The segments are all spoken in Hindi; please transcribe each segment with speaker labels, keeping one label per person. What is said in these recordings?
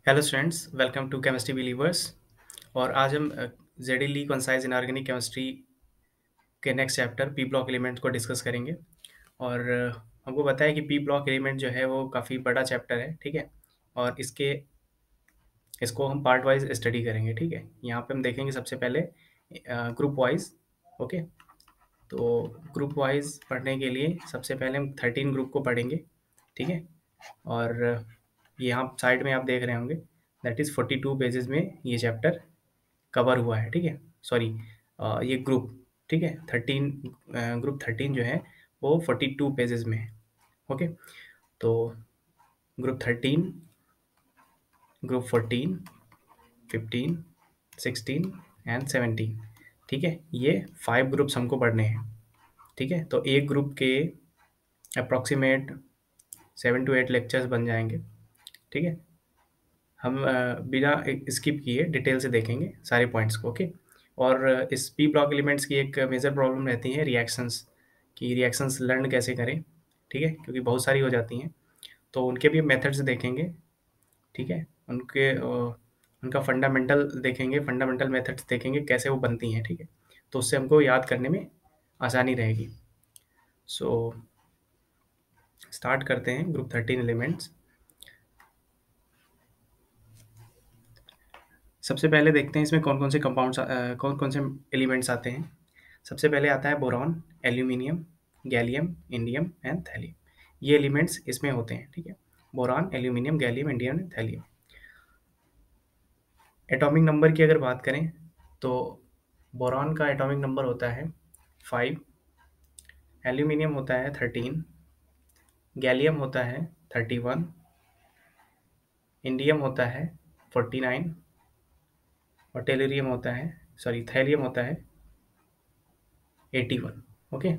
Speaker 1: Hello students, welcome to chemistry believers. और आज हम जेडी कंसाइज इनऑर्गेनिक केमिस्ट्री के next chapter P block element को डिस्कस करेंगे। और हमको बताया कि पी ब्लॉक एलिमेंट जो है वो काफ़ी बड़ा चैप्टर है, ठीक है। और इसको हम पार्ट वाइज स्टडी करेंगे, ठीक है। यहाँ पे हम देखेंगे सबसे पहले ग्रुप वाइज। ओके, तो ग्रुप वाइज पढ़ने के लिए सबसे पहले हम 13 ग्रुप को पढ़ेंगे, ठीक है। और यहाँ साइड में आप देख रहे होंगे दैट इज़ 42 पेजेस में ये चैप्टर कवर हुआ है, ठीक है। सॉरी, ये ग्रुप, ठीक है, 13 ग्रुप 13 जो है वो 42 पेजेस में है। ओके, तो ग्रुप 13, ग्रुप 14, 15, 16 एंड 17, ठीक है। ये 5 ग्रुप्स हमको पढ़ने हैं, ठीक है। तो एक ग्रुप के अप्रॉक्सीमेट 7 to 8 लेक्चर्स बन जाएंगे, ठीक है। हम बिना स्किप किए डिटेल से देखेंगे सारे पॉइंट्स को, ओके। और इस पी ब्लॉक एलिमेंट्स की एक मेजर प्रॉब्लम रहती है रिएक्शंस की। रिएक्शंस लर्न कैसे करें, ठीक है, क्योंकि बहुत सारी हो जाती हैं, तो उनके भी मेथड्स देखेंगे, ठीक है। उनका फंडामेंटल देखेंगे, फंडामेंटल मेथड्स देखेंगे कैसे वो बनती हैं, ठीक है। तो उससे हमको याद करने में आसानी रहेगी। सो स्टार्ट करते हैं ग्रुप 13 एलिमेंट्स। सबसे पहले देखते हैं इसमें कौन कौन से कंपाउंड्स, कौन कौन से एलिमेंट्स आते हैं। सबसे पहले आता है boron, aluminium, gallium, indium and thallium. ये एलिमेंट्स इसमें होते हैं, ठीक है। Boron, aluminium, gallium, indium and thallium. Atomic number की अगर बात करें तो बोरॉन का एटॉमिक नंबर होता है 5, एल्यूमिनियम होता है 13, गैलियम होता है 31, इंडियम होता है 49 और थैलियम होता है 81। ओके,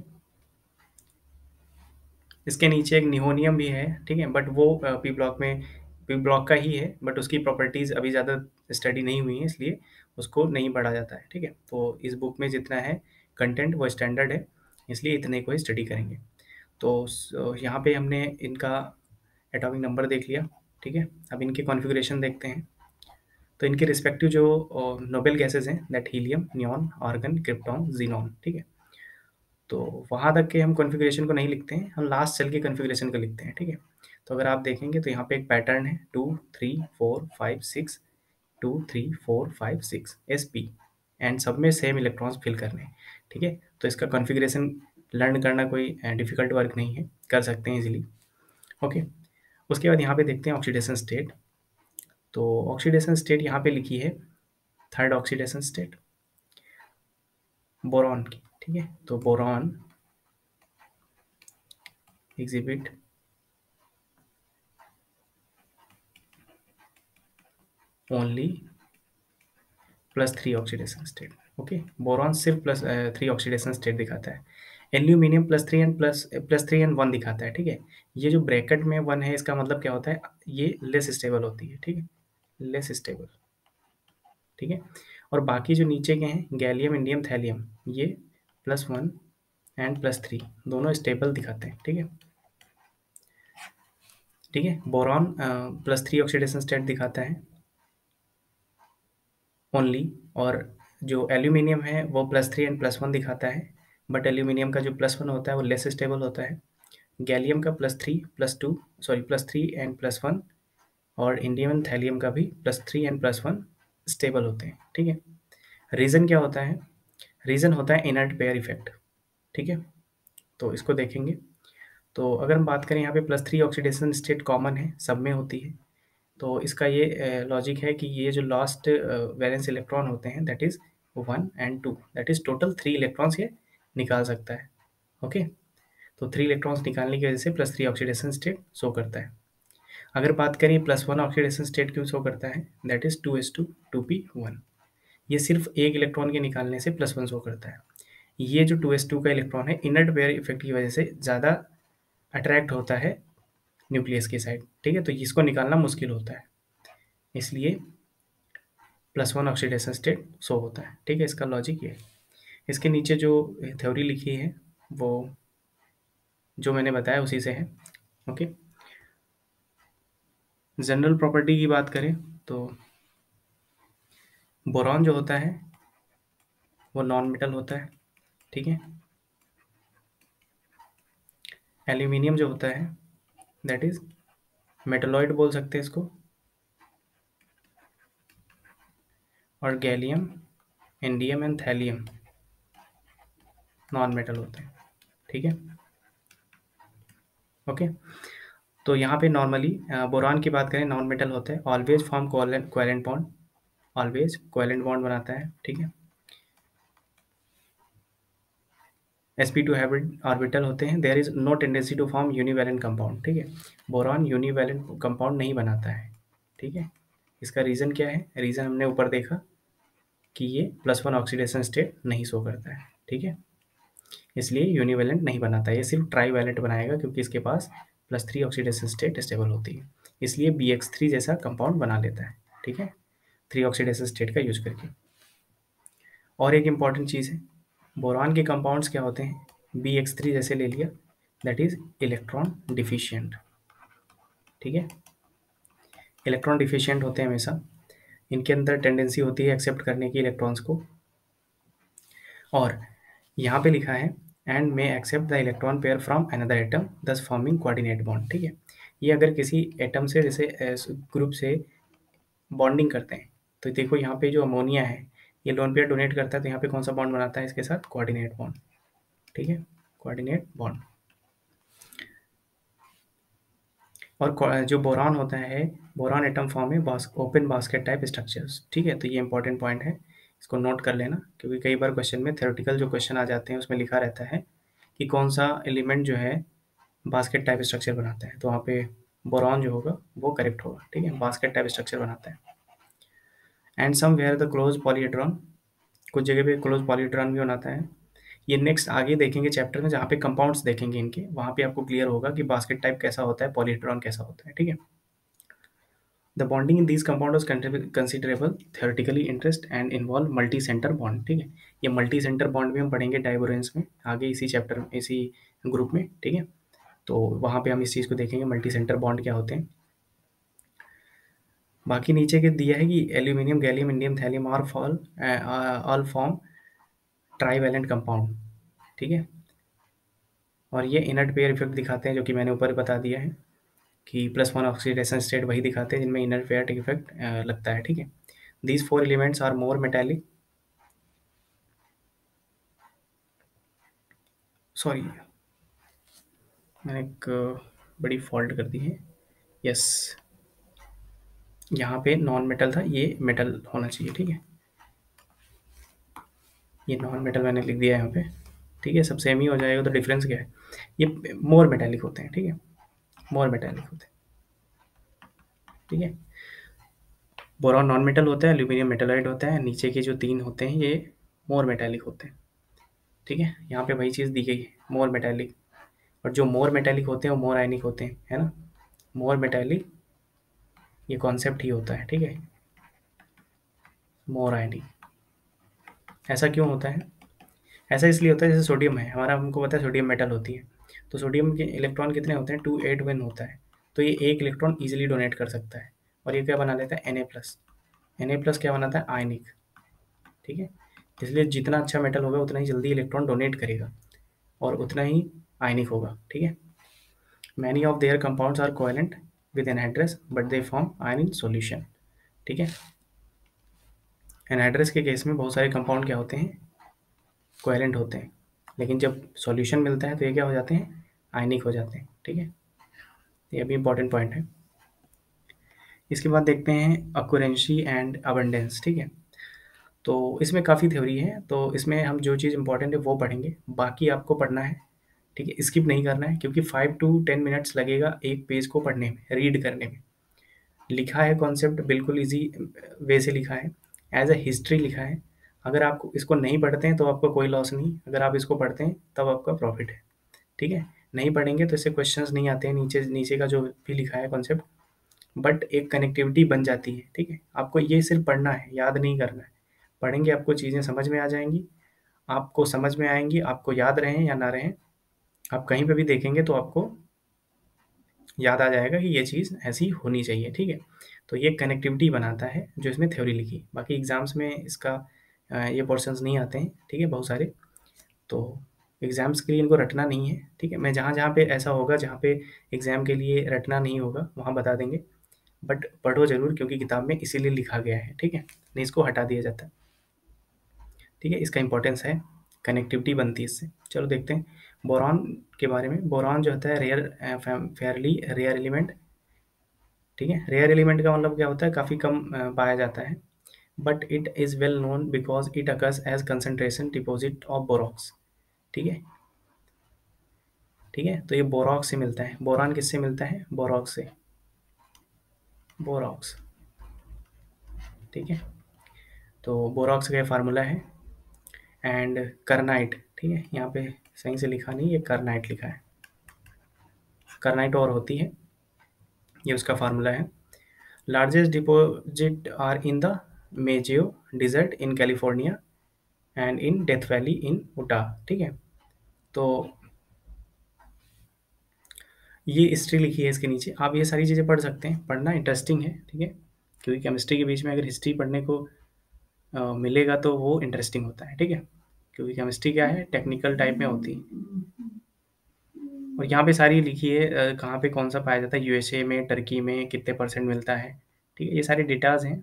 Speaker 1: इसके नीचे एक निहोनियम भी है, ठीक है, बट वो पी ब्लॉक का ही है, बट उसकी प्रॉपर्टीज़ अभी ज़्यादा स्टडी नहीं हुई है, इसलिए उसको नहीं पढ़ा जाता है, ठीक है। तो इस बुक में जितना है कंटेंट वो स्टैंडर्ड है, इसलिए इतने को ही स्टडी करेंगे। तो यहाँ पे हमने इनका एटॉमिक नंबर देख लिया, ठीक है। अब इनके कॉन्फ़िगरेशन देखते हैं। तो इनके रिस्पेक्टिव जो नोबेल गैसेज हैं that helium, neon, argon, krypton, xenon, ठीक है। तो वहाँ तक के हम कॉन्फ़िगरेशन को नहीं लिखते हैं, हम लास्ट सेल की कॉन्फ़िगरेशन को लिखते हैं, ठीक है। तो अगर आप देखेंगे तो यहाँ पे एक पैटर्न है 2 3 4 5 6, 2 3 4 5 6 sp, एंड सब में सेम इलेक्ट्रॉन्स फिल करने हैं, ठीक है। तो इसका कॉन्फ़िगरेशन लर्न करना कोई डिफ़िकल्ट वर्क नहीं है, कर सकते हैं इजीली। ओके, उसके बाद यहाँ पे देखते हैं ऑक्सीडेशन स्टेट। तो ऑक्सीडेशन स्टेट यहाँ पे लिखी है थर्ड ऑक्सीडेशन स्टेट बोरॉन की, ठीक है। तो boron exhibit only +3 oxidation state. Okay, boron सिर्फ +3 ऑक्सीडेशन स्टेट दिखाता है। एल्यूमिनियम +3 एंड 1 दिखाता है, ठीक है। ये जो ब्रैकेट में 1 है इसका मतलब क्या होता है, ये लेस स्टेबल होती है, ठीक है, लेस स्टेबल, ठीक है। और बाकी जो नीचे के हैं गैलियम, इंडियम, थैलियम, ये +1 एंड +3 दोनों स्टेबल दिखाते हैं, ठीक है, ठीक है। बोरॉन +3 ऑक्सीडेशन स्टेट दिखाता है ओनली, और जो एल्यूमिनियम है वो +3 एंड +1 दिखाता है, बट एल्यूमिनियम का जो +1 होता है वो लेस स्टेबल होता है। गैलियम का +3 एंड +1, और इंडियम एंड थैलियम का भी +3 एंड +1 स्टेबल होते हैं, ठीक है। रीज़न क्या होता है, रीज़न होता है इनर्ट पेयर इफेक्ट, ठीक है। तो इसको देखेंगे। तो अगर हम बात करें यहाँ पे +3 ऑक्सीडेशन स्टेट कॉमन है, सब में होती है। तो इसका ये लॉजिक है कि ये जो लास्ट वैलेंस इलेक्ट्रॉन होते हैं that is 1 and 2, that is total 3 electrons ये निकाल सकता है। ओके, तो 3 इलेक्ट्रॉन्स निकालने की वजह से +3 ऑक्सीडेशन स्टेट शो करता है। अगर बात करें +1 ऑक्सीडेशन स्टेट क्यों शो करता है, दैट इज़ 2s2 2p1। ये सिर्फ एक इलेक्ट्रॉन के निकालने से +1 शो करता है। ये जो 2s2 का इलेक्ट्रॉन है इनर्ट पेयर इफेक्ट की वजह से ज़्यादा अट्रैक्ट होता है न्यूक्लियस की साइड, ठीक है। तो इसको निकालना मुश्किल होता है, इसलिए +1 ऑक्सीडेशन स्टेट शो होता है, ठीक है। इसका लॉजिक ये है। इसके नीचे जो थ्योरी लिखी है वो जो मैंने बताया उसी से है। ओके, जनरल प्रॉपर्टी की बात करें तो बोरॉन जो होता है वो नॉन मेटल होता है, ठीक है। एल्यूमिनियम जो होता है दैट इज मेटलॉइड बोल सकते हैं इसको। और gallium, indium and thallium non metal होते हैं, ठीक है। ओके, तो यहाँ पे नॉर्मली बोरान की बात करें, नॉन मेटल होता है, always form covalent bond, always covalent bond बनाता है, ठीक है। sp2 हाइब्रिड ऑर्बिटल होते हैं, there is no tendency to form univalent compound, ठीक है। बोरान यूनिवैलेंट कंपाउंड नहीं बनाता है, ठीक है। इसका रीज़न क्या है? रीज़न हमने ऊपर देखा कि ये +1 ऑक्सीडेशन स्टेट नहीं शो करता है, ठीक है। इसलिए यूनिवैलेंट नहीं बनाता है, ये सिर्फ ट्राईवैलेंट बनाएगा क्योंकि इसके पास +3 ऑक्सीडेशन स्टेट स्टेबल होती है, इसलिए BX3 जैसा कंपाउंड बना लेता है, ठीक है, 3 ऑक्सीडेशन स्टेट का यूज करके। और एक इम्पॉर्टेंट चीज़ है, बोरान के कंपाउंड्स क्या होते हैं? BX3 जैसे ले लिया, दैट इज इलेक्ट्रॉन डिफिशियंट, ठीक है। इलेक्ट्रॉन डिफिशियंट होते हैं हमेशा, इनके अंदर टेंडेंसी होती है एक्सेप्ट करने की इलेक्ट्रॉन्स को, और यहाँ पे लिखा है and may accept the electron pair from another atom thus forming coordinate bond, ठीक है। ये अगर किसी एटम से जैसे ग्रुप से बॉन्डिंग करते हैं, तो देखो यहाँ पे जो अमोनिया है ये लोन पेयर डोनेट करता है, तो यहाँ पे कौन सा बॉन्ड बनाता है इसके साथ? कोऑर्डिनेट बॉन्ड, ठीक है, कोऑर्डिनेट बॉन्ड। और जो बोरान होता है, बोरान एटम फॉर्म है ओपन बास्केट टाइप स्ट्रक्चर्स, ठीक है। तो ये इंपॉर्टेंट पॉइंट है, इसको नोट कर लेना, क्योंकि कई बार क्वेश्चन में थ्योरेटिकल जो क्वेश्चन आ जाते हैं उसमें लिखा रहता है कि कौन सा एलिमेंट जो है बास्केट टाइप स्ट्रक्चर बनाता है, तो वहाँ पे बोरॉन जो होगा वो करेक्ट होगा, ठीक है, बास्केट टाइप स्ट्रक्चर बनाता है। And somewhere the close polyhedron, कुछ जगह पे क्लोज पॉलीहेड्रॉन भी बनाता है। ये नेक्स्ट आगे देखेंगे चैप्टर में, जहाँ पे कंपाउंड्स देखेंगे इनके, वहाँ पे आपको क्लियर होगा कि बास्केट टाइप कैसा होता है, पॉलीहेड्रॉन कैसा होता है, ठीक है। The bonding in these compound was considerable theoretically interest and involve multi centre bond, ठीक है। ये मल्टी सेंटर बॉन्ड भी हम पढ़ेंगे डाइबोरेंस में आगे इसी चैप्टर में, इसी ग्रुप में, ठीक है। तो वहाँ पे हम इस चीज़ को देखेंगे मल्टी सेंटर बॉन्ड क्या होते हैं। बाकी नीचे के दिया है कि aluminium, gallium, indium, thallium all form trivalent compound, ठीक है। और ये इनर्ट पेयर इफेक्ट दिखाते हैं, जो कि मैंने ऊपर बता दिया है कि +1 ऑक्सीडेशन स्टेट वही दिखाते हैं जिनमें इनर्ट पेयर इफेक्ट लगता है, ठीक है। These 4 elements are more metallic, sorry मैंने एक बड़ी फॉल्ट कर दी है, यस, यहाँ पे नॉन मेटल था, ये मेटल होना चाहिए, ठीक है। ये नॉन मेटल मैंने लिख दिया है यहाँ पे, ठीक है, सब सेम ही हो जाएगा, तो डिफरेंस क्या है? ये मोर मेटालिक होते हैं, ठीक है, मोर मेटालिक होते हैं, ठीक है। बोरॉन नॉन मेटल होता है, एल्यूमिनियम मेटालाइट होता है, नीचे के जो 3 होते हैं ये मोर मेटालिक होते हैं, ठीक है। यहाँ पे वही चीज़ दी गई है, मोर मेटालिक, और जो मोर मेटालिक होते हैं वो मोर आयनिक होते हैं, है ना। मोर मेटालिक ये कॉन्सेप्ट ही होता है, ठीक है, मोर आयनिक। ऐसा क्यों होता है? ऐसा इसलिए होता है, जैसे सोडियम है हमारा, हमको पता है सोडियम मेटल होती है, तो सोडियम के इलेक्ट्रॉन कितने होते हैं? 281 होता है, तो ये एक इलेक्ट्रॉन ईजिली डोनेट कर सकता है, और ये क्या बना लेता है? Na+। Na+ क्या बनाता है? आयनिक, ठीक है। इसलिए जितना अच्छा मेटल होगा उतना ही जल्दी इलेक्ट्रॉन डोनेट करेगा और उतना ही आयनिक होगा, ठीक है। Many of their compounds are covalent with anhydrous but they form ion in solution, ठीक है। एनहाइड्रस के केस में बहुत सारे कंपाउंड क्या होते हैं? कोवेलेंट होते हैं, लेकिन जब सॉल्यूशन मिलता है तो ये क्या हो जाते हैं? आयनिक हो जाते हैं, ठीक है। ये भी इंपॉर्टेंट पॉइंट है। इसके बाद देखते हैं अक्यूरेंसी एंड अबंडेंस, ठीक है। तो इसमें काफ़ी थ्योरी है, तो इसमें हम जो चीज़ इंपॉर्टेंट है वो पढ़ेंगे, बाकी आपको पढ़ना है, ठीक है, स्किप नहीं करना है, क्योंकि 5 to 10 मिनट्स लगेगा एक पेज को पढ़ने में, रीड करने में। लिखा है कॉन्सेप्ट बिल्कुल ईजी वे से लिखा है, एज अ हिस्ट्री लिखा है। अगर आप इसको नहीं पढ़ते हैं तो आपका कोई लॉस नहीं, अगर आप इसको पढ़ते हैं तब आपका प्रॉफिट है, ठीक है। नहीं पढ़ेंगे तो इससे क्वेश्चंस नहीं आते हैं, नीचे नीचे का जो भी लिखा है कॉन्सेप्ट, बट एक कनेक्टिविटी बन जाती है, ठीक है। आपको ये सिर्फ पढ़ना है, याद नहीं करना है। पढ़ेंगे आपको चीज़ें समझ में आ जाएंगी, आपको समझ में आएंगी, आपको याद रहें या ना रहें, आप कहीं पे भी देखेंगे तो आपको याद आ जाएगा कि ये चीज़ ऐसी होनी चाहिए, ठीक है। तो ये कनेक्टिविटी बनाता है जो इसमें थ्योरी लिखी। बाकी एग्ज़ाम्स में इसका ये पोर्शंस नहीं आते हैं, ठीक है, बहुत सारे। तो एग्ज़ाम्स के लिए इनको रटना नहीं है, ठीक है। मैं जहाँ-जहाँ पे ऐसा होगा जहाँ पे एग्ज़ाम के लिए रटना नहीं होगा वहाँ बता देंगे, बट पढ़ो ज़रूर क्योंकि किताब में इसीलिए लिखा गया है, ठीक है, नहीं इसको हटा दिया जाता है, ठीक है। इसका इंपॉर्टेंस है, कनेक्टिविटी बनती है इससे। चलो देखते हैं बोरॉन के बारे में। बोरॉन जो होता है फेयरली रेयर एलिमेंट, ठीक है। रेयर एलिमेंट का मतलब क्या होता है, काफ़ी कम पाया जाता है, but it is well known because it occurs as concentration deposit of borax, ठीक है, ठीक है। तो ये बोरॉक्स से मिलता है। बोरान किससे मिलता है, बोरॉक्स से, बोरॉक्स, ठीक है। तो बोरॉक्स का फार्मूला है एंड करनाइट, ठीक है, यहाँ पे सही से लिखा नहीं, ये करनाइट लिखा है, करनाइट और होती है, ये उसका फार्मूला है। Largest deposit are in the Mojave desert in California and in Death Valley in Utah, ठीक है। तो ये हिस्ट्री लिखी है इसके नीचे, आप ये सारी चीज़ें पढ़ सकते हैं, पढ़ना इंटरेस्टिंग है, ठीक है, क्योंकि केमिस्ट्री के बीच में अगर हिस्ट्री पढ़ने को मिलेगा तो वो इंटरेस्टिंग होता है, ठीक है, क्योंकि केमिस्ट्री क्या है, टेक्निकल टाइप में होती है। और यहाँ पे सारी लिखी है कहाँ पे कौन सा पाया जाता है, यूएसए में, टर्की में कितने परसेंट मिलता है, ठीक है, ये सारे डेटाज हैं।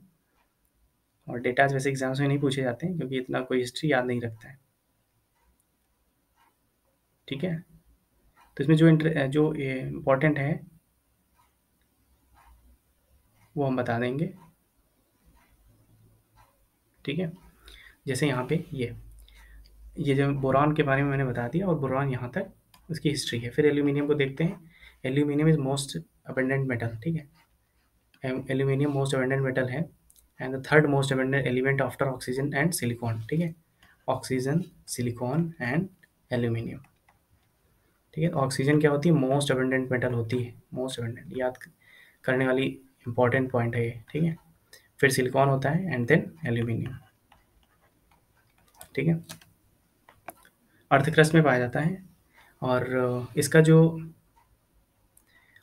Speaker 1: और डेटाज वैसे एग्जाम्स में नहीं पूछे जाते हैं क्योंकि इतना कोई हिस्ट्री याद नहीं रखता है, ठीक है। तो इसमें जो इम्पोर्टेंट है वो हम बता देंगे, ठीक है। जैसे यहाँ पे ये जो बोरान के बारे में मैंने बता दिया, और बोरान यहाँ तक उसकी हिस्ट्री है। फिर एल्यूमिनियम को देखते हैं। Aluminium is most abundant metal, ठीक है, एल्यूमिनियम मोस्ट अबेंडेंट मेटल है and the third most abundant element after oxygen and silicon, ठीक है, ऑक्सीजन, सिलिकॉन एंड एल्यूमिनियम, ठीक है। ऑक्सीजन क्या होती है, मोस्ट अबेंडेंट मेटल होती है, मोस्ट अबेंडेंट, याद करने वाली इंपॉर्टेंट पॉइंट है ये, ठीक है। फिर सिलिकॉन होता है एंड देन एल्यूमिनियम, ठीक है। अर्थ क्रस्ट में पाया जाता है। और इसका जो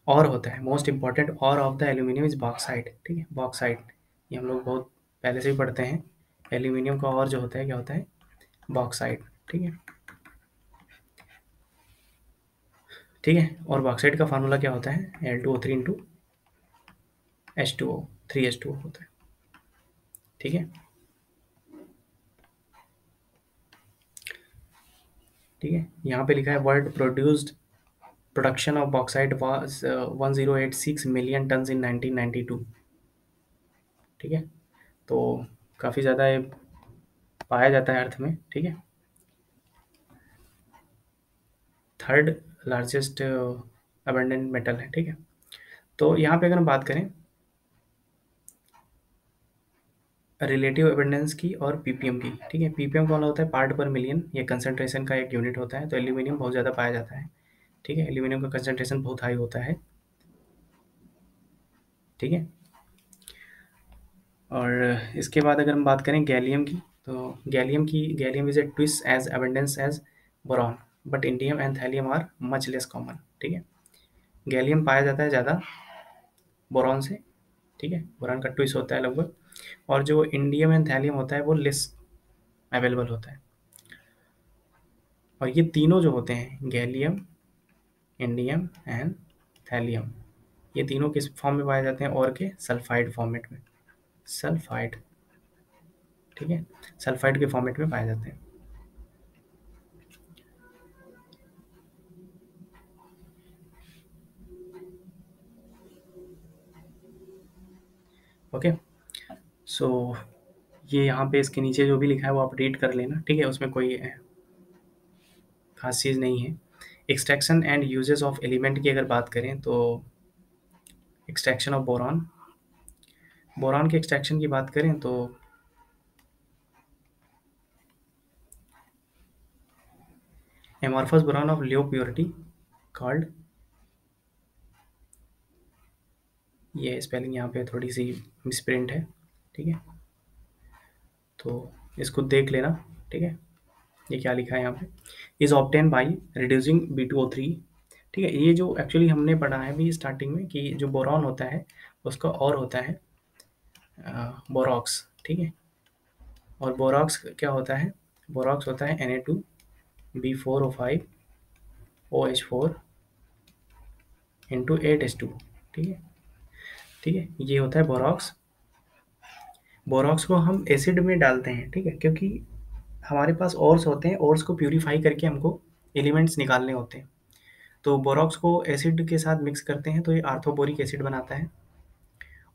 Speaker 1: और होता है, मोस्ट इंपॉर्टेंट और of the aluminium is bauxite, ठीक है, बॉक्साइट, ये हम लोग बहुत पहले से ही पढ़ते हैं। एल्यूमिनियम का और जो होता है क्या होता है, बॉक्साइट, ठीक है, ठीक है। और बॉक्साइट का फार्मूला क्या होता है, Al2O3 इंटू H2O, 3H2O होता है, ठीक है, ठीक है। यहाँ पे लिखा है world produced production of bauxite was 1086 million tons in 1992, ठीक है। तो काफ़ी ज़्यादा ये पाया जाता है अर्थ में, ठीक है। थर्ड लार्जेस्ट अबंडेंट मेटल है, ठीक है। तो यहाँ पे अगर हम बात करें रिलेटिव अबंडेंस की और पीपीएम की, ठीक है, पीपीएम कौन होता है, पार्ट पर मिलियन, ये कंसंट्रेशन का एक यूनिट होता है। तो एल्यूमिनियम बहुत ज़्यादा पाया जाता है, ठीक है, एल्यूमिनियम का कंसंट्रेशन बहुत हाई होता है, ठीक है। और इसके बाद अगर हम बात करें गैलियम की, तो gallium is a twice as abundance as boron, but indium and thallium are much less common, ठीक है। गैलियम पाया जाता है ज़्यादा बोरॉन से, ठीक है, बोरॉन का ट्विस होता है लगभग, और जो इंडियम एंड थैलियम होता है वो लेस अवेलेबल होता है। और ये तीनों जो होते हैं, गैलियम, इंडियम एंड थैलियम, ये तीनों किस फॉर्म में पाए जाते हैं, और के सल्फाइड फॉर्मेट में, सल्फाइड, ठीक है, सल्फाइड के फॉर्मेट में पाए जाते हैं। ओके, सो ये यहाँ पे इसके नीचे जो भी लिखा है वो आप रीड कर लेना, ठीक है, उसमें कोई खास चीज़ नहीं है। Extraction and uses of element की अगर बात करें तो एक्सट्रैक्शन ऑफ बोरॉन, बोरॉन के एक्सट्रैक्शन की बात करें तो amorphous boron of low purity called, ये स्पेलिंग यहाँ पे थोड़ी सी मिसप्रिंट है, ठीक है, तो इसको देख लेना, ठीक है। ये क्या लिखा है यहाँ पे, is obtain by reducing B2O3 ठीक है। ये जो एक्चुअली हमने पढ़ा है अभी स्टार्टिंग में कि जो बोरॉन होता है उसका और होता है बोरॉक्स। ठीक है। और बोरॉक्स क्या होता है? बोरॉक्स होता है Na2B4O5 OH4 इंटू 8H2। ठीक है। ठीक है, ये होता है बोरॉक्स। बोरॉक्स को हम एसिड में डालते हैं, ठीक है, क्योंकि हमारे पास ओर्स होते हैं, ओर्स को प्यूरिफाई करके हमको एलिमेंट्स निकालने होते हैं। तो बोरॉक्स को एसिड के साथ मिक्स करते हैं तो ये आर्थोबोरिक एसिड बनाता है,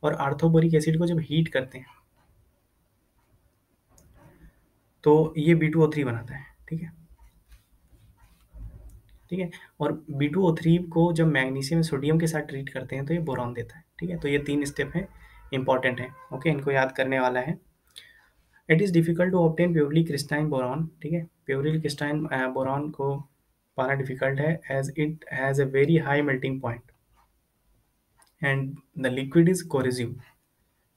Speaker 1: और आर्थोबोरिक एसिड को जब हीट करते हैं तो ये B2O3 बनाता है। ठीक है। ठीक है। और B2O3 को जब मैग्नीशियम सोडियम के साथ ट्रीट करते हैं तो ये बोरॉन देता है। ठीक है। तो ये 3 स्टेप है, इंपॉर्टेंट है। ओके, इनको याद करने वाला है। It is difficult to obtain purely crystalline boron. ठीक है। प्योरली क्रिस्टाइन बोरॉन को पाना डिफिकल्ट है as it has a very high melting point and the liquid is corrosive.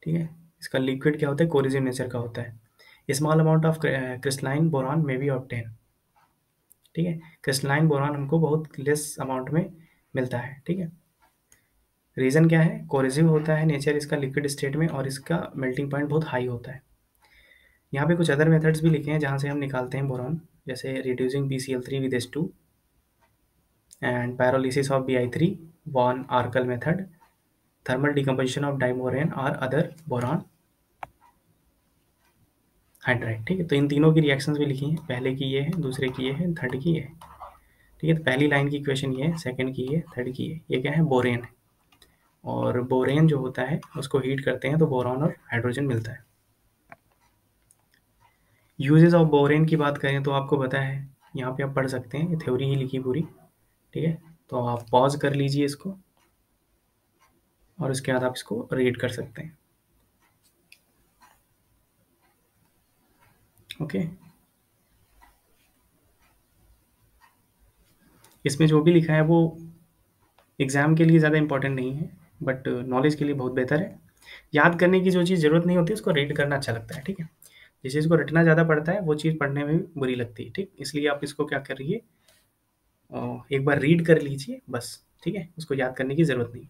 Speaker 1: ठीक है। इसका लिक्विड क्या होता है? कोरेसिव नेचर का होता है। Small amount of crystalline boron may be obtain. ठीक है। क्रिस्टलाइन बोरॉन हमको बहुत लेस अमाउंट में मिलता है। ठीक है। रीज़न क्या है? कोरेसिव होता है नेचर इसका लिक्विड स्टेट में, और इसका मेल्टिंग पॉइंट बहुत हाई होता है। यहाँ पे कुछ अदर मेथड्स भी लिखे हैं जहाँ से हम निकालते हैं बोरॉन, जैसे reducing BCl3 with H2 and pyrolysis of Bi3 van Arkel method, thermal decomposition of diborane और अदर बोरॉन हाइड्राइड। ठीक है। तो इन तीनों की रिएक्शंस भी लिखी हैं, पहले की ये है, दूसरे की ये है, थर्ड की ये है। ठीक है। तो पहली लाइन की इक्वेशन ये है, सेकंड की ये, थर्ड की ये क्या है? बोरेन है। और बोरेन जो होता है उसको हीट करते हैं तो बोरॉन और हाइड्रोजन मिलता है। यूजेस ऑफ बोरेन की बात करें तो आपको पता है, यहाँ पे आप पढ़ सकते हैं, थ्योरी ही लिखी पूरी। ठीक है। तो आप पॉज कर लीजिए इसको, और उसके बाद आप इसको रीड कर सकते हैं। ओके। इसमें जो भी लिखा है वो एग्ज़ाम के लिए ज़्यादा इंपॉर्टेंट नहीं है, बट नॉलेज के लिए बहुत बेहतर है। याद करने की जो चीज़ ज़रूरत नहीं होती उसको रीड करना अच्छा लगता है। ठीक है। जिस चीज़ को रटना ज़्यादा पड़ता है वो चीज़ पढ़ने में भी बुरी लगती है। ठीक, इसलिए आप इसको क्या करिए, एक बार रीड कर लीजिए बस। ठीक है। उसको याद करने की ज़रूरत नहीं।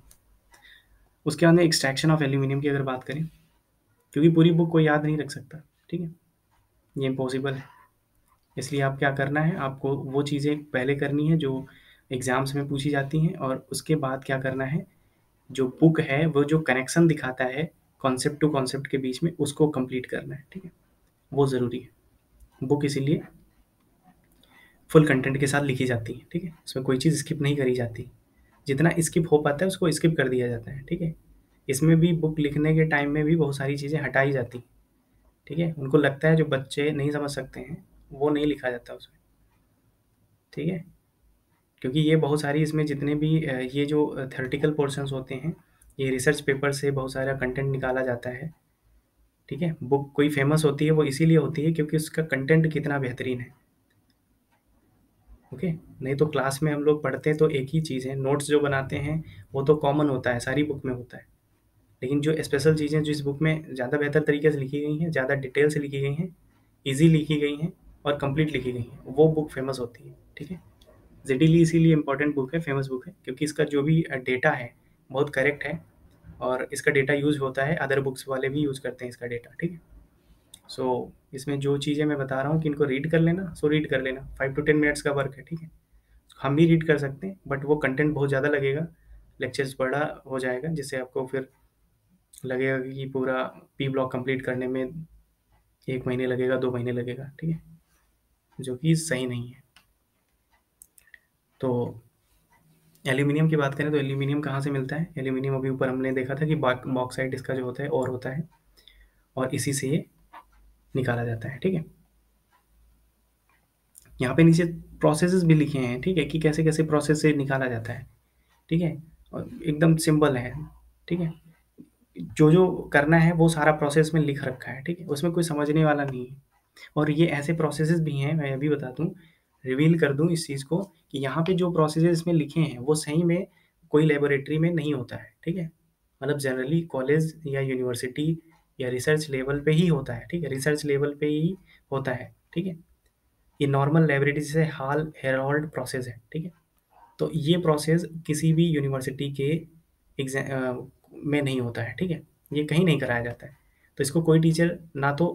Speaker 1: उसके बाद में एक्सट्रैक्शन ऑफ एल्यूमिनियम की अगर बात करें, क्योंकि पूरी बुक को याद नहीं रख सकता। ठीक है, ये इम्पॉसिबल है। इसलिए आप क्या करना है, आपको वो चीज़ें पहले करनी है जो एग्ज़ाम्स में पूछी जाती हैं, और उसके बाद क्या करना है, जो बुक है वो जो कनेक्शन दिखाता है कॉन्सेप्ट टू कॉन्सेप्ट के बीच में, उसको कंप्लीट करना है। ठीक है, वो ज़रूरी है। बुक इसीलिए फुल कंटेंट के साथ लिखी जाती है। ठीक है, इसमें कोई चीज़ स्किप नहीं करी जाती। जितना स्किप हो पाता है उसको स्किप कर दिया जाता है। ठीक है। इसमें भी बुक लिखने के टाइम में भी बहुत सारी चीज़ें हटाई जाती हैं। ठीक है, उनको लगता है जो बच्चे नहीं समझ सकते हैं वो नहीं लिखा जाता उसमें। ठीक है, क्योंकि ये बहुत सारी इसमें जितने भी ये जो थ्योरेटिकल पोर्शंस होते हैं, ये रिसर्च पेपर से बहुत सारा कंटेंट निकाला जाता है। ठीक है, बुक कोई फेमस होती है वो इसीलिए होती है क्योंकि उसका कंटेंट कितना बेहतरीन है। ओके, नहीं तो क्लास में हम लोग पढ़ते हैं तो एक ही चीज़ है, नोट्स जो बनाते हैं वो तो कॉमन होता है, सारी बुक में होता है। लेकिन जो स्पेशल चीज़ें जो इस बुक में ज़्यादा बेहतर तरीके से लिखी गई हैं, ज़्यादा डिटेल से लिखी गई हैं, ईजी लिखी गई हैं और कंप्लीट लिखी गई हैं, वो बुक फेमस होती है। ठीक है, जेडीली इसीलिए इंपॉर्टेंट बुक है, फेमस बुक है, क्योंकि इसका जो भी डेटा है बहुत करेक्ट है, और इसका डेटा यूज़ होता है, अदर बुक्स वाले भी यूज़ करते हैं इसका डेटा। ठीक है। सो इसमें जो चीज़ें मैं बता रहा हूँ कि इनको रीड कर लेना, सो रीड कर लेना, 5 to 10 मिनट्स का वर्क है। ठीक है, हम भी रीड कर सकते हैं बट वो कंटेंट बहुत ज़्यादा लगेगा, लेक्चर्स बड़ा हो जाएगा, जिससे आपको फिर लगेगा कि पूरा पी ब्लॉक कंप्लीट करने में 1 महीने लगेगा, 2 महीने लगेगा। ठीक है, जो कि सही नहीं है। तो एल्यूमिनियम की बात करें तो एल्यूमिनियम कहाँ से मिलता है? एल्यूमिनियम अभी ऊपर हमने देखा था कि बॉक्साइट इसका जो होता है और होता है, और इसी से ये निकाला जाता है। ठीक है, यहाँ पे नीचे प्रोसेसेस भी लिखे हैं। ठीक है, कि कैसे कैसे प्रोसेस से निकाला जाता है। ठीक है, और एकदम सिंपल है। ठीक है, जो जो करना है वो सारा प्रोसेस में लिख रखा है। ठीक है, उसमें कोई समझने वाला नहीं है। और ये ऐसे प्रोसेसेस भी हैं, मैं अभी बता दूँ, रिवील कर दूँ इस चीज़ को, कि यहाँ पे जो प्रोसेसेस इसमें लिखे हैं वो सही में कोई लेबोरेटरी में नहीं होता है। ठीक है, मतलब जनरली कॉलेज या यूनिवर्सिटी या रिसर्च लेवल पे ही होता है। ठीक है, रिसर्च लेवल पे ही होता है। ठीक है, ये नॉर्मल लेबोरेटरी से हाल हेरोल्ड प्रोसेस है। ठीक है, तो ये प्रोसेस किसी भी यूनिवर्सिटी के में नहीं होता है, ठीक है? ये कहीं नहीं कराया जाता है। तो इसको कोई टीचर ना तो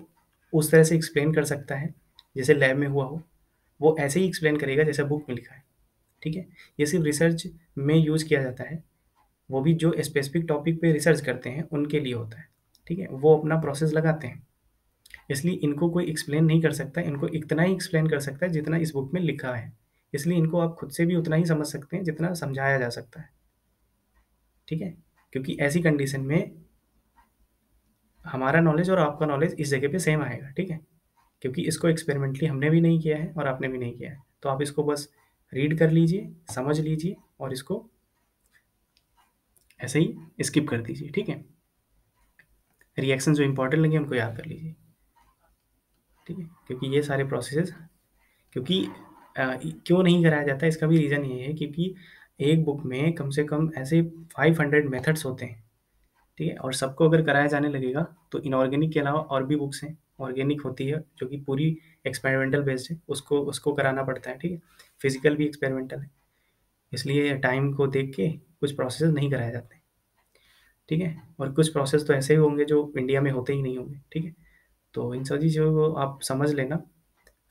Speaker 1: उस तरह से एक्सप्लेन कर सकता है जैसे लैब में हुआ हो, वो ऐसे ही एक्सप्लेन करेगा जैसे बुक में लिखा है, ठीक है? ये सिर्फ रिसर्च में यूज़ किया जाता है, वो भी जो स्पेसिफिक टॉपिक पे रिसर्च करते हैं उनके लिए होता है, ठीक है? वो अपना प्रोसेस लगाते हैं, इसलिए इनको कोई एक्सप्लेन नहीं कर सकता, इनको इतना ही एक्सप्लेन कर सकता है जितना इस बुक में लिखा है। इसलिए इनको आप खुद से भी उतना ही समझ सकते हैं जितना समझाया जा सकता है, ठीक है? क्योंकि ऐसी कंडीशन में हमारा नॉलेज और आपका नॉलेज इस जगह पे सेम आएगा, ठीक है? क्योंकि इसको एक्सपेरिमेंटली हमने भी नहीं किया है और आपने भी नहीं किया है। तो आप इसको बस रीड कर लीजिए, समझ लीजिए और इसको ऐसे ही स्किप कर दीजिए, ठीक है? रिएक्शन जो इंपॉर्टेंट लगे उनको याद कर लीजिए, ठीक है? क्योंकि ये सारे प्रोसेसेस क्योंकि क्यों नहीं कराया जाता है इसका भी रीज़न ये है क्योंकि एक बुक में कम से कम ऐसे 500 मेथड्स होते हैं, ठीक है? और सबको अगर कराया जाने लगेगा तो इनऑर्गेनिक के अलावा और भी बुक्स हैं, ऑर्गेनिक होती है जो कि पूरी एक्सपेरिमेंटल बेस्ड है, उसको उसको कराना पड़ता है, ठीक है? फिजिकल भी एक्सपेरिमेंटल है, इसलिए टाइम को देख के कुछ प्रोसेस नहीं कराए जाते, ठीक है? और कुछ प्रोसेस तो ऐसे ही होंगे जो इंडिया में होते ही नहीं होंगे, ठीक है? तो इन सभी चीज़ों को आप समझ लेना,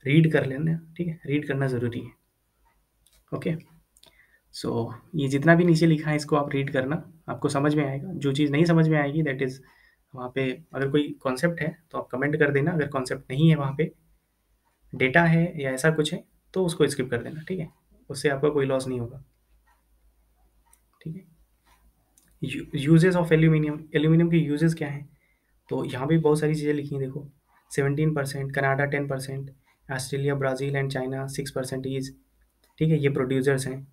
Speaker 1: रीड कर लेना, ठीक है? रीड करना ज़रूरी है, ओके? सो ये जितना भी नीचे लिखा है इसको आप रीड करना, आपको समझ में आएगा। जो चीज़ नहीं समझ में आएगी दैट इज़ वहाँ पे अगर कोई कॉन्सेप्ट है तो आप कमेंट कर देना, अगर कॉन्सेप्ट नहीं है वहाँ पे, डेटा है या ऐसा कुछ है तो उसको स्किप कर देना, ठीक है? उससे आपका कोई लॉस नहीं होगा, ठीक है? यूजेस ऑफ एल्यूमिनियम, एल्यूमिनियम के यूजेस क्या हैं? तो यहाँ भी बहुत सारी चीज़ें लिखी हैं देखो, 17%, Canada 10%, Australia, Brazil and China 6%, ठीक है? ये प्रोड्यूसर्स हैं,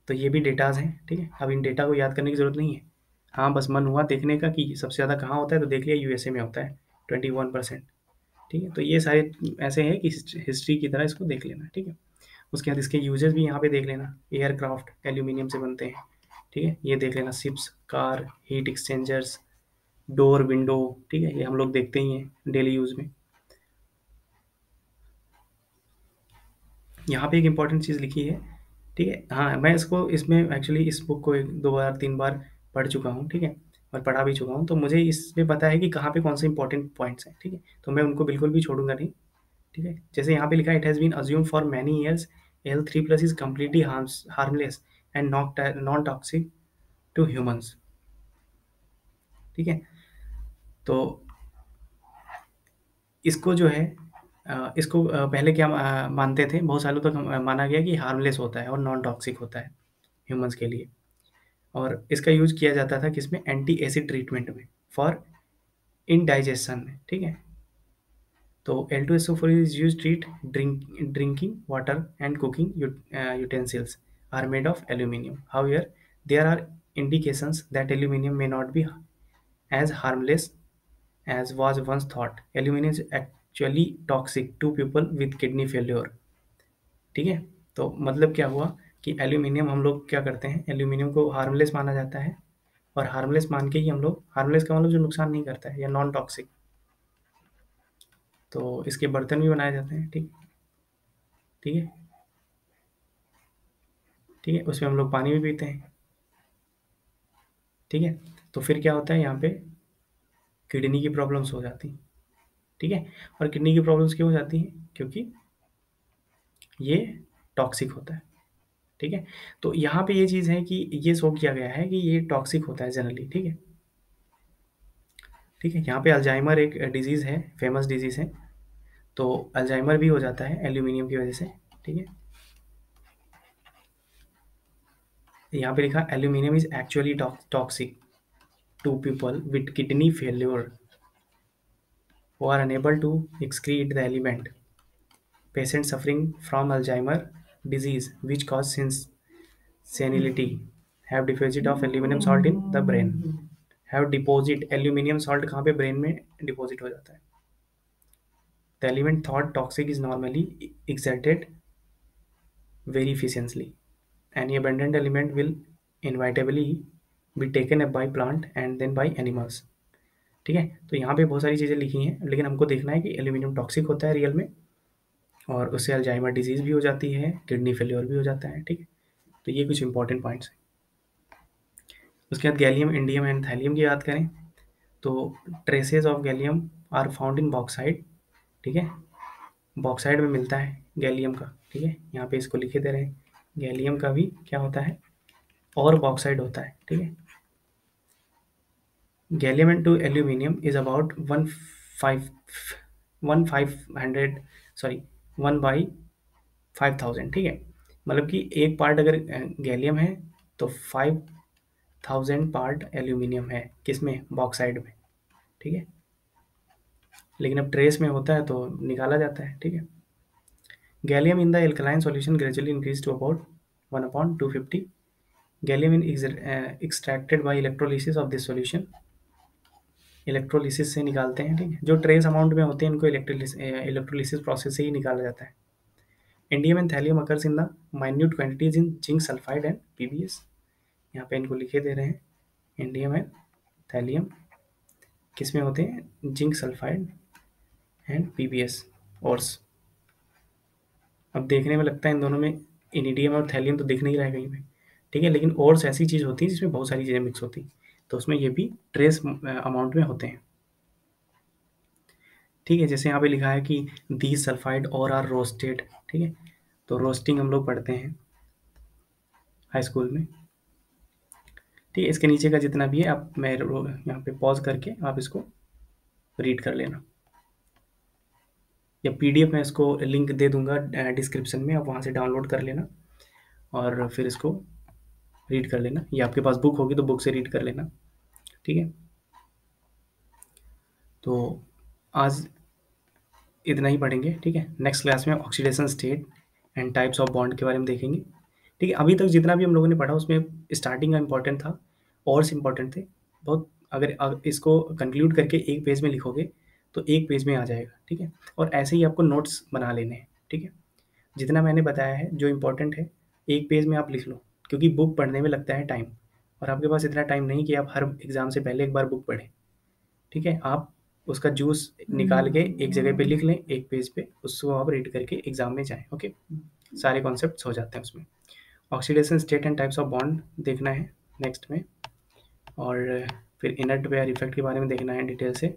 Speaker 1: तो ये भी डेटाज़ हैं, ठीक है? अब इन डेटा को याद करने की ज़रूरत नहीं है। हाँ, बस मन हुआ देखने का कि सबसे ज़्यादा कहाँ होता है तो देख लिया यूएसए में होता है 21%, ठीक है? तो ये सारे ऐसे हैं कि हिस्ट्री की तरह इसको देख लेना, ठीक है? उसके बाद इसके यूजेस भी यहाँ पे देख लेना, एयरक्राफ्ट एल्यूमिनियम से बनते हैं, ठीक है? ये देख लेना, ships, car, heat exchangers, door, window, ठीक है? ये हम लोग देखते ही हैं डेली यूज़ में। यहाँ पे एक इम्पॉर्टेंट चीज़ लिखी है, ठीक है? हाँ, मैं इसको इसमें एक्चुअली इस बुक को 1, 2 बार 3 बार पढ़ चुका हूँ, ठीक है? और पढ़ा भी चुका हूँ, तो मुझे इसमें पता है कि कहाँ पे कौन से इम्पोर्टेंट पॉइंट्स हैं, ठीक है? तो मैं उनको बिल्कुल भी छोड़ूंगा नहीं, ठीक है? जैसे यहाँ पे लिखा है, it has been assumed for many years Al3+ is completely harmless and non toxic to humans, ठीक है? तो इसको जो है इसको पहले क्या मानते थे, बहुत सालों तक माना गया कि हार्मलेस होता है और नॉन टॉक्सिक होता है ह्यूमंस के लिए, और इसका यूज़ किया जाता था किसमें, एंटी एसिड ट्रीटमेंट में, फॉर इंडाइजेशन में, ठीक है? तो L2SO4 is used to treat drinking water and cooking utensils are made of aluminium. However, there are indications that aluminium may not be as harmless as was once thought. Aluminium is actually toxic to people with kidney failure, ठीक है? तो मतलब क्या हुआ कि एल्यूमिनियम हम लोग क्या करते हैं, एल्यूमिनियम को हार्मलेस माना जाता है, और हार्मलेस मान के ही हम लोग, हार्मलेस का मतलब जो नुकसान नहीं करता है या नॉन टॉक्सिक, तो इसके बर्तन भी बनाए जाते हैं, ठीक, ठीक है? ठीक है, उसमें हम लोग पानी भी पीते हैं, ठीक है? तो फिर क्या होता है यहाँ पे, किडनी की प्रॉब्लम्स हो जाती हैं, ठीक है? और किडनी की प्रॉब्लम्स क्यों हो जाती हैं, क्योंकि ये टॉक्सिक होता है, ठीक है? तो यहाँ पे ये चीज़ है कि ये शो किया गया है कि ये टॉक्सिक होता है जनरली, ठीक है? ठीक है, यहाँ पे अल्जाइमर एक डिजीज़ है, फेमस डिजीज़ है, तो अल्जाइमर भी हो जाता है एल्यूमिनियम की वजह से, ठीक है? यहाँ पे लिखा, aluminium is actually toxic to people with kidney failure who are unable to excrete the element. Patients suffering from Alzheimer disease, which causes senility, have deposit of aluminum salt in the brain. Have deposit aluminum salt कहाँ पे brain में deposit हो जाता है. The element thought toxic is normally exerted very efficiently. Any abundant element will inevitably be taken up by plant and then by animals. ठीक है, तो यहाँ पे बहुत सारी चीज़ें लिखी हैं, लेकिन हमको देखना है कि एल्यूमिनियम टॉक्सिक होता है रियल में, और उससे अल्जाइमर डिजीज़ भी हो जाती है, किडनी फेलियर भी हो जाता है, ठीक है? तो ये कुछ इंपॉर्टेंट पॉइंट्स हैं। उसके बाद गैलियम, इंडियम एंड थैलियम की बात करें तो traces of gallium are found in bauxite, ठीक है, बॉक्साइड में मिलता है गैलियम का, ठीक है, यहाँ पे इसको लिखे दे रहे हैं, गैलियम का भी क्या होता है, और बॉक्साइड होता है, ठीक है। Gallium into aluminium is about 1/500, sorry 1/5000, ठीक है, मतलब कि एक पार्ट अगर गैलियम है तो 5000 पार्ट एल्यूमिनियम है, किसमें, बॉक्साइड में, ठीक है। लेकिन अब ट्रेस में होता है तो निकाला जाता है, ठीक है। Gallium in the alkaline solution gradually increase to about 1/250। Gallium is extracted by electrolysis of this solution, electrolysis से निकालते हैं, ठीक है, जो ट्रेस अमाउंट में होते हैं इनको इलेक्ट्रोलिसिस प्रोसेस से ही निकाला जाता है। Indium and thallium occurs in the minute quantities in zinc sulphide and PBS, यहाँ पे इनको लिखे दे रहे हैं, इंडियम एंड थैलियम किस में होते हैं, zinc sulphide and PBS ores. अब देखने में लगता है इन दोनों में इनिडियम और थैलियम तो दिख नहीं रहा है कहीं पे, ठीक है, लेकिन ओर्स ऐसी चीज़ होती है जिसमें बहुत सारी चीज़ें मिक्स होती हैं, तो उसमें ये भी ट्रेस अमाउंट में होते हैं, ठीक है। जैसे यहाँ पे लिखा है कि दीज सल्फाइड और आर रोस्टेड, ठीक है, तो रोस्टिंग हम लोग पढ़ते हैं हाई स्कूल में, ठीक है। इसके नीचे का जितना भी है आप, मैं यहाँ पे पॉज करके आप इसको रीड कर लेना, या पीडीएफ में इसको लिंक दे दूंगा डिस्क्रिप्शन में, आप वहाँ से डाउनलोड कर लेना और फिर इसको रीड कर लेना, या आपके पास बुक होगी तो बुक से रीड कर लेना, ठीक है। तो आज इतना ही पढ़ेंगे, ठीक है। नेक्स्ट क्लास में oxidation state and types of bond के बारे में देखेंगे, ठीक है। अभी तक जितना भी हम लोगों ने पढ़ा उसमें स्टार्टिंग का इंपॉर्टेंट था, और इंपॉर्टेंट थे बहुत, अगर इसको कंक्लूड करके एक पेज में लिखोगे तो एक पेज में आ जाएगा, ठीक है। और ऐसे ही आपको नोट्स बना लेने हैं, ठीक है। जितना मैंने बताया है जो इम्पोर्टेंट है एक पेज में आप लिख लो, क्योंकि बुक पढ़ने में लगता है टाइम, और आपके पास इतना टाइम नहीं कि आप हर एग्ज़ाम से पहले एक बार बुक पढ़ें, ठीक है। आप उसका जूस निकाल के एक जगह पे लिख लें, एक पेज पे, उसको आप रीड करके एग्ज़ाम में जाएँ, ओके। सारे कॉन्सेप्ट्स हो जाते हैं उसमें। Oxidation state and types of bond देखना है नेक्स्ट में, और फिर इनर्ट वेयर इफेक्ट के बारे में देखना है डिटेल से,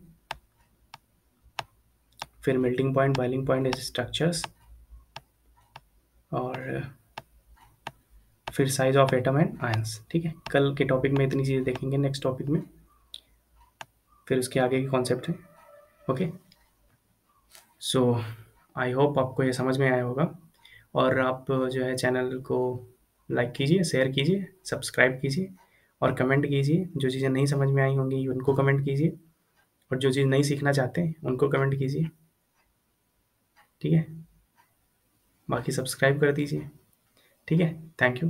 Speaker 1: फिर मेल्टिंग पॉइंट, बॉइलिंग पॉइंट ऐसे स्ट्रक्चर्स, और फिर size of atom and ions, ठीक है। कल के टॉपिक में इतनी चीज़ें देखेंगे, नेक्स्ट टॉपिक में फिर उसके आगे के कॉन्सेप्ट हैं, ओके। सो आई होप आपको ये समझ में आया होगा, और आप जो है चैनल को लाइक कीजिए, शेयर कीजिए, सब्सक्राइब कीजिए, और कमेंट कीजिए, जो चीज़ें नहीं समझ में आई होंगी उनको कमेंट कीजिए, और जो चीज़ नहीं सीखना चाहते हैं उनको कमेंट कीजिए, ठीक है। बाकी सब्सक्राइब कर दीजिए, ठीक है। Thank you.